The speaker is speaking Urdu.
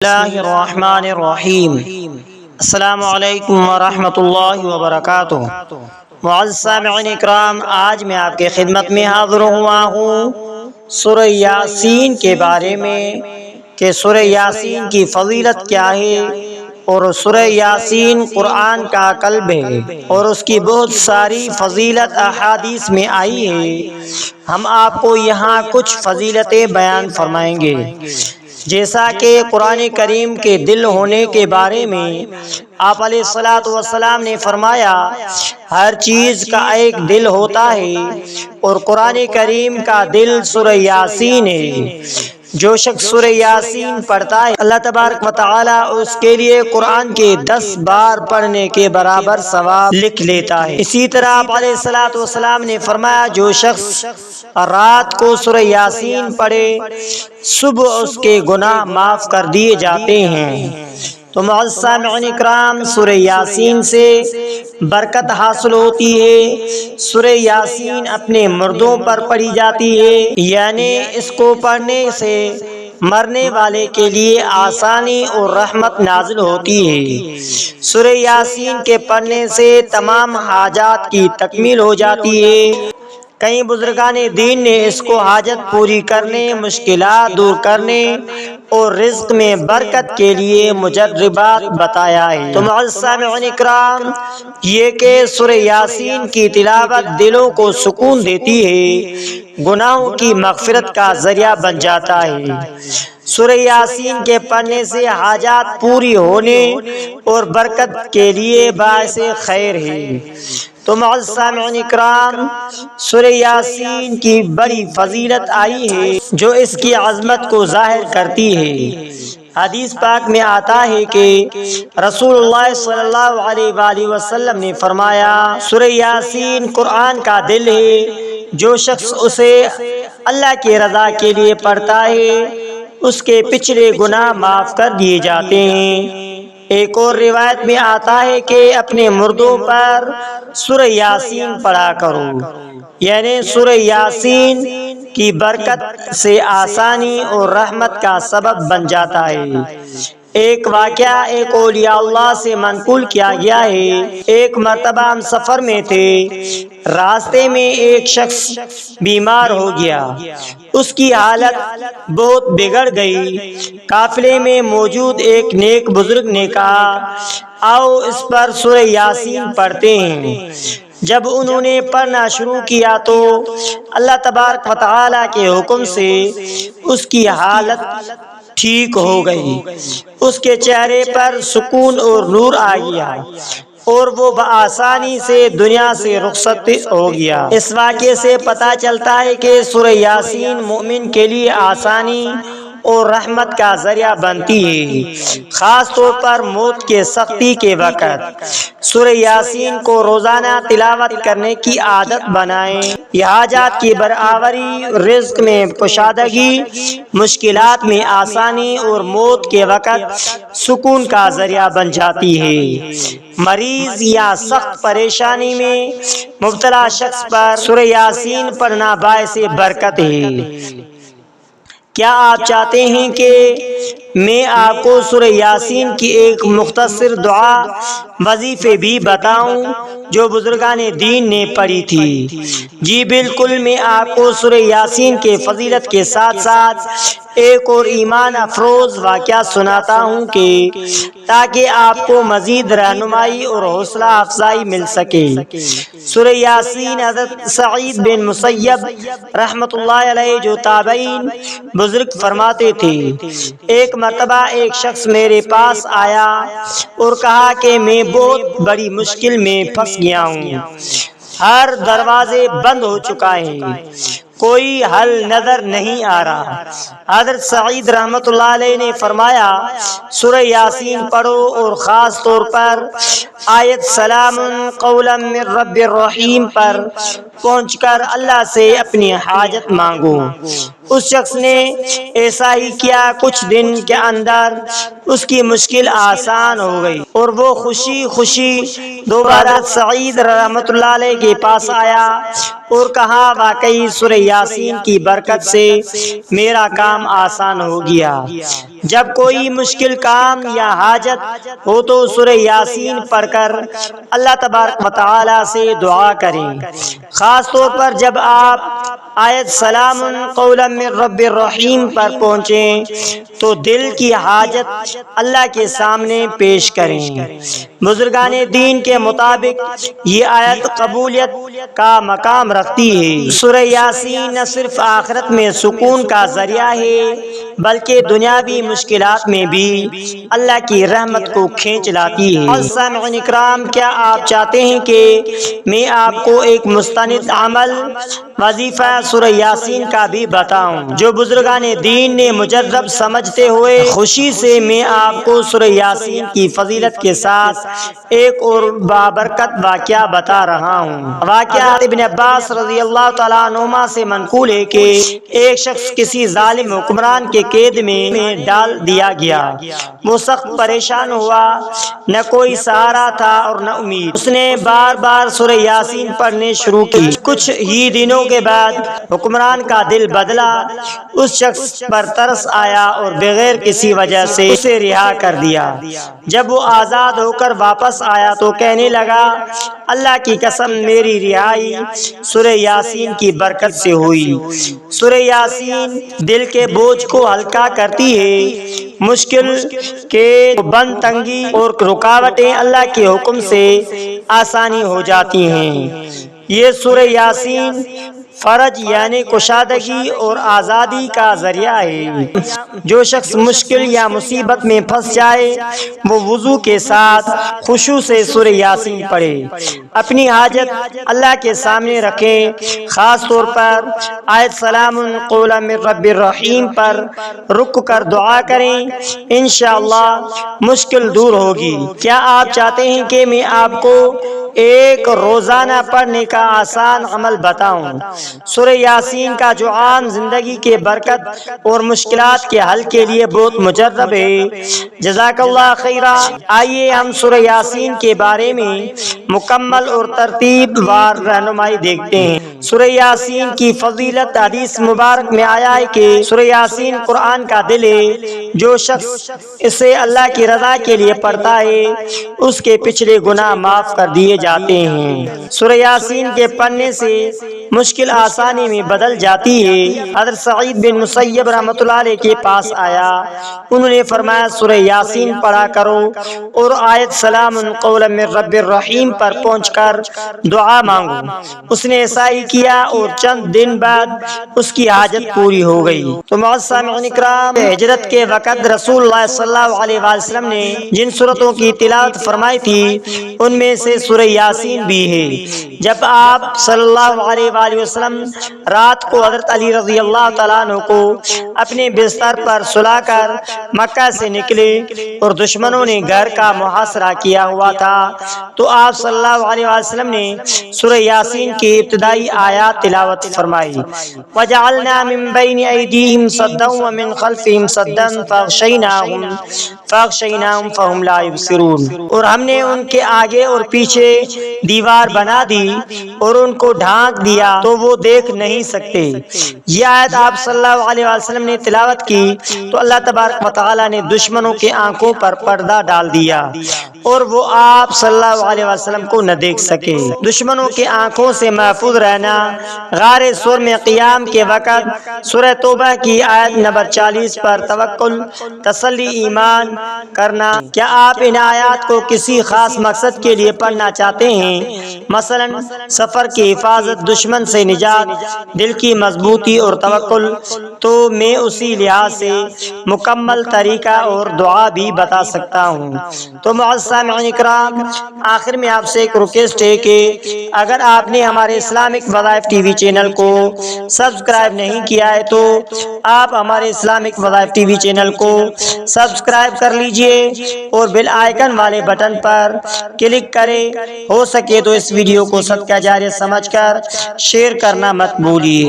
اللہ الرحمن الرحیم۔ السلام علیکم ورحمۃ اللہ وبرکاتہ۔ معزز سامعین اکرام، آج میں آپ کے خدمت میں حاضر ہوا ہوں سورہ یاسین کے بارے میں کہ سورہ یاسین کی فضیلت کیا ہے، اور سورہ یاسین قرآن کا قلب ہے اور اس کی بہت ساری فضیلت احادیث میں آئی ہے۔ ہم آپ کو یہاں کچھ فضیلتیں بیان فرمائیں گے، جیسا کہ قرآن کریم کے دل ہونے کے بارے میں آپ علیہ الصلوۃ والسلام نے فرمایا، ہر چیز کا ایک دل ہوتا ہے اور قرآن کریم کا دل سورہ یاسین ہے۔ جو شخص سورہ یاسین پڑھتا ہے، اللہ تبارک و تعالی اس کے لیے قرآن کے 10 بار پڑھنے کے برابر ثواب لکھ لیتا ہے۔ اسی طرح آپ علیہ الصلوۃ والسلام نے فرمایا، جو شخص رات کو سورہ یاسین پڑھے، صبح اس کے گناہ معاف کر دیے جاتے ہیں۔ تو معزز سامعین اکرام، سورہ یاسین سے برکت حاصل ہوتی ہے۔ سورہ یاسین اپنے مردوں پر پڑھی جاتی ہے، یعنی اس کو پڑھنے سے مرنے والے کے لیے آسانی اور رحمت نازل ہوتی ہے۔ سورہ یاسین کے پڑھنے سے تمام حاجات کی تکمیل ہو جاتی ہے۔ کئی بزرگان دین نے اس کو حاجت پوری کرنے، مشکلات دور کرنے اور رزق میں برکت کے لیے مجربات بتایا ہے۔ تو معزز سامعین اکرام، یہ کہ سورہ یاسین کی تلاوت دلوں کو سکون دیتی ہے، گناہوں کی مغفرت کا ذریعہ بن جاتا ہے۔ سورہ یاسین کے پڑھنے سے حاجات پوری ہونے اور برکت کے لیے باعث خیر ہے۔ تو معزز سامعین اکرام، سورہ یاسین کی بڑی فضیلت آئی ہے جو اس کی عظمت کو ظاہر کرتی ہے۔ حدیث پاک میں آتا ہے کہ رسول اللہ صلی اللہ علیہ وآلہ وسلم نے فرمایا، سورہ یاسین قرآن کا دل ہے، جو شخص اسے اللہ کی رضا کے لیے پڑھتا ہے، اس کے پچھلے گناہ معاف کر دیے جاتے ہیں۔ ایک اور روایت میں آتا ہے کہ اپنے مردوں پر سورہ یاسین پڑھا کرو، یعنی سورہ یاسین کی برکت سے آسانی اور رحمت کا سبب بن جاتا ہے۔ ایک واقعہ ایک اولیاء اللہ سے منقول کیا گیا ہے۔ ایک مرتبہ ہم سفر میں تھے، راستے میں ایک شخص بیمار ہو گیا، اس کی حالت بہت بگڑ گئی۔ قافلے میں موجود ایک نیک بزرگ نے کہا، آؤ اس پر سورہ یاسین پڑھتے ہیں۔ جب انہوں نے پڑھنا شروع کیا تو اللہ تبارک و تعالی کے حکم سے اس کی حالت ٹھیک ہو گئی، اس کے چہرے پر سکون اور نور آ گیا اور وہ بآسانی سے دنیا سے رخصت ہو گیا۔ اس واقعے سے پتہ چلتا ہے کہ سورہ یاسین مومن کے لیے آسانی اور رحمت کا ذریعہ بنتی ہے، خاص طور پر موت کے سختی کے وقت۔ سورہ یاسین کو روزانہ تلاوت کرنے کی عادت بنائیں، یہ حاجات کی برآوری، رزق میں کشادگی، مشکلات میں آسانی اور موت کے وقت سکون کا ذریعہ بن جاتی ہے۔ مریض یا سخت پریشانی میں مبتلا شخص پر سورہ یاسین پڑھنا باعث برکت ہے۔ کیا آپ چاہتے ہیں کہ میں آپ کو سورہ یاسین کی ایک مختصر دعا وظیفے بھی بتاؤں جو بزرگان دین نے پڑھی تھی؟ جی بالکل، میں آپ کو سورہ یاسین کے فضیلت کے ساتھ ساتھ ایک اور ایمان افروز واقعہ سناتا ہوں کہ تاکہ آپ کو مزید رہنمائی اور حوصلہ افزائی مل سکے۔ سورہ یاسین حضرت سعید بن مسیب رحمۃ اللہ علیہ جو تابعین بزرگ فرماتے تھے، ایک مرتبہ ایک شخص میرے پاس آیا اور کہا کہ میں بہت بڑی مشکل میں پھنس گیا ہوں، ہر دروازے بند ہو چکا ہے، کوئی حل نظر نہیں آ رہا۔ حضرت سعید رحمۃ اللہ علیہ نے فرمایا، سورہ یاسین پڑھو اور خاص طور پر آیت سلام قولا من رب الرحیم پر پہنچ کر اللہ سے اپنی حاجت مانگو۔ اس شخص نے ایسا ہی کیا، کچھ دن کے اندر اس کی مشکل آسان ہو گئی اور وہ خوشی خوشی دوبارہ سعید رحمۃ اللہ علیہ کے پاس آیا اور کہا واقعی سورہ یاسین کی برکت سے میرا کام آسان ہو گیا۔ جب کوئی مشکل کام یا حاجت ہو تو سورہ یاسین پڑھ کر اللہ تبارک و تعالی سے دعا کریں، خاص طور پر جب آپ آیت سلام قولا من رب الرحیم پر پہنچیں تو دل کی حاجت اللہ کے سامنے پیش کریں۔ بزرگان دین کے مطابق یہ آیت قبولیت کا مقام رکھتی ہے۔ سورہ یاسین نہ صرف آخرت میں سکون کا ذریعہ ہے بلکہ دنیاوی مشکلات میں بھی اللہ کی رحمت کو کھینچ لاتی ہے۔ سامعین اکرام، کیا آپ چاہتے ہیں کہ میں آپ کو ایک مستند عمل وظیفہ سورہ یاسین کا بھی بتاؤں جو بزرگان دین نے مجرب سمجھتے ہوئے؟ خوشی سے میں آپ کو سورہ یاسین کی فضیلت کے ساتھ ایک اور بابرکت واقعہ بتا رہا ہوں۔ واقعہ ابن عباس رضی اللہ تعالیٰ عنہما سے منقول ہے کہ ایک شخص کسی ظالم حکمران کے قید میں ڈال دیا گیا۔ وہ سخت پریشان ہوا، نہ کوئی سہارا تھا اور نہ امید۔ اس نے بار بار سورہ یاسین پڑھنے شروع کی۔ کچھ ہی دنوں کے بعد حکمران کا دل بدلا، اس شخص پر ترس آیا اور بغیر کسی وجہ سے اسے رہا کر دیا۔ جب وہ آزاد ہو کر واپس آیا تو کہنے لگا، اللہ کی قسم میری رہائی سورہ یاسین کی برکت سے ہوئی۔ سورہ یاسین دل کے بوجھ کو ہلکا کرتی ہے، مشکل کے بند تنگی اور رکاوٹیں اللہ کے حکم سے آسانی ہو جاتی ہیں۔ یہ سورہ یاسین فرج یعنی کشادگی اور آزادی کا ذریعہ ہے۔ جو شخص مشکل یا مصیبت میں پھنس جائے وہ وضو کے ساتھ خشوع سے سورہ یاسین پڑھے، اپنی حاجت اللہ کے سامنے رکھیں، خاص طور پر آیت سلام قولا من رب الرحیم پر رک کر دعا کریں، انشاءاللہ مشکل دور ہوگی۔ کیا آپ چاہتے ہیں کہ میں آپ کو ایک روزانہ پڑھنے کا آسان عمل بتاؤں؟ سورہ یاسین کا جو عام زندگی کے برکت اور مشکلات کے حل کے لیے بہت مجرب ہے۔ جزاک اللہ خیرا۔ آئیے ہم سورہ یاسین کے بارے میں مکمل اور ترتیب وار رہنمائی دیکھتے ہیں۔ سورہ یاسین کی فضیلت حدیث مبارک میں آیا ہے کہ سورہ یاسین قرآن کا دل ہے، جو شخص اسے اللہ کی رضا کے لیے پڑھتا ہے اس کے پچھلے گناہ معاف کر دیے جاتے ہیں۔ سورہ یاسین کے پڑھنے سے مشکل آسانی میں بدل جاتی ہے۔ حضرت سعید بن مسیب رحمۃ اللہ علیہ کے پاس آیا، انہوں نے فرمایا سورہ یاسین پڑھا کرو اور آیت سلام قولا من رب الرحیم پر پہنچ کر دعا مانگو۔ اس نے ایسا ہی کیا اور چند دن بعد اس کی حاجت پوری ہو گئی۔ تو معزز سامعین اکرام، ہجرت کے وقت رسول اللہ صلی اللہ علیہ وسلم نے جن سورتوں کی تلاوت فرمائی تھی ان میں سے سورہ یاسین بھی ہے۔ جب آپ صلی اللہ علیہ وآلہ وسلم رات کو حضرت علی رضی اللہ تعالیٰ عنہ کو اپنے بستر پر سلا کر مکہ سے نکلے اور دشمنوں نے گھر کا محاصرہ کیا ہوا تھا تو آپ صلی اللہ علیہ وسلم نے سورہ یاسین کی ابتدائی آیات تلاوت فرمائی۔ وَجَعَلْنَا مِن بَيْنِ أَيْدِيهِمْ صَدًّا وَمِن خَلْفِهِمْ صَدًّا فَأَغْشَيْنَاهُمْ فَهُمْ لَا يُبْصِرُونَ، اور ہم نے ان کے آگے اور پیچھے دیوار بنا دی اور ان کو ڈھانک دیا تو وہ دیکھ نہیں سکتے۔ یہ آیت آپ صلی اللہ علیہ وسلم نے تلاوت کی تو اللہ تبارک و تعالیٰ نے دشمنوں کے آنکھوں پر پردہ ڈال دیا اور وہ آپ صلی اللہ علیہ وسلم کو نہ دیکھ سکے۔ دشمنوں کے آنکھوں سے محفوظ رہنا۔ غار سور میں قیام کے وقت سورہ توبہ کی آیت نمبر 40 پر توکل، تسلی ایمان کرنا۔ کیا آپ ان آیات کو کسی خاص مقصد کے لیے پڑھنا چاہتے ہیں؟ مثلا سفر کی حفاظت، دشمن سے نجات، دل کی مضبوطی اور توکل، تو میں اسی لحاظ سے مکمل طریقہ اور دعا بھی بتا سکتا ہوں۔ تو معزز سامعین اکرام، آخر میں آپ سے ایک ریکویسٹ ہے کہ اگر آپ نے ہمارے اسلامک وظائف ٹی وی چینل کو سبسکرائب نہیں کیا ہے تو آپ ہمارے اسلامک وظائف ٹی وی چینل کو سبسکرائب کر لیجئے اور بیل آئیکن والے بٹن پر کلک کریں۔ ہو سکے تو اس ویڈیو کو صدقہ جاریہ سمجھ کر شیئر کرنا مت بھولیے۔